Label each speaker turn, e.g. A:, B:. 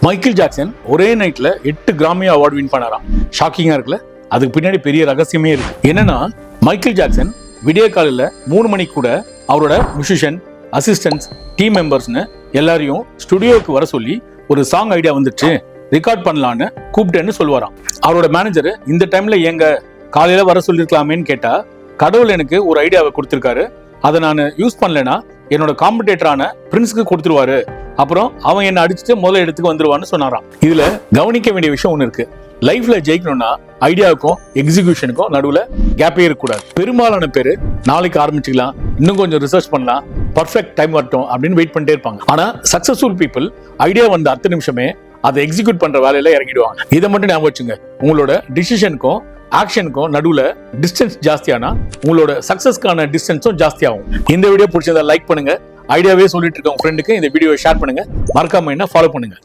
A: Michael Jackson ஒரே நைட்ல 8 கிராமி award win பண்ணாராம். ஷாக்கிங்கா இருக்குல்ல? அதுக்கு பின்னாடி பெரிய ரகசியமே இருக்கு. என்னன்னா, மைக்கேல் ஜாக்சன் விடிய காலையில 3 மணிக்கு கூட அவரோட மியூசிஷியன், அசிஸ்டன்ட்ஸ், டீம் மெம்பர்ஸ்னு எல்லாரையும் ஸ்டுடியோவுக்கு வர சொல்லி ஒரு சாங் ஐடியா வந்துச்சு, ரெக்கார்ட் பண்ணலான்னு கூப்பிட்டேன்னு சொல்லுவாராம். அவரோட மேனேஜர் இந்த டைம்ல எங்க காலையில வர சொல்லிருக்கலாமேன்னு கேட்டா, கடவுள் எனக்கு ஒரு ஐடியாவை கொடுத்திருக்காரு, அதை நான் யூஸ் பண்ணலன்னா என்னோட காம்படிட்டரான பிரின்ஸுக்கு கொடுத்துருவாரு, அப்புறம் அவன் என்ன அடிச்சுட்டு முதல்ல இடத்துக்கு வந்துருவான்னு சொன்னாராம். இதுல கவனிக்க வேண்டிய விஷயம் ஒண்ணு இருக்கு. லைஃப்ல ஜெயிக்கணும்னா ஐடியாவுக்கும் எக்ஸிகியூஷனுக்கும் நடுவுல கேப்பே இருக்கக்கூடாது. பெரும்பாலான பேரு நாளைக்கு ஆரம்பிச்சுக்கலாம், இன்னும் கொஞ்சம் ரிசர்ச் பண்ணலாம், பர்ஃபெக்ட் டைம் வரட்டும் அப்படின்னு வெயிட் பண்ணிட்டே இருப்பாங்க. ஆனா சக்சஸ்ஃபுல் பீப்புள் ஐடியா வந்த 10 நிமிஷமே அதை எக்ஸிக்யூட் பண்ற வேலையில இறங்கிடுவாங்க. இதை மட்டும் ஞாபகம் வச்சுங்க. உங்களோட டிசிஷனுக்கும் ஆக்ஷனுக்கும் நடுவுல டிஸ்டன்ஸ் ஜாஸ்தியானா உங்களோட சக்சஸ்க்கான டிஸ்டன்ஸும் ஜாஸ்தி ஆகும். இந்த வீடியோ பிடிச்சதை லைக் பண்ணுங்க. ஐடியாவே சொல்லிட்டு இருக்க உங்க ஃப்ரெண்டுக்கு இந்த வீடியோவை ஷேர் பண்ணுங்க. மறக்காம என்ன ஃபாலோ பண்ணுங்க.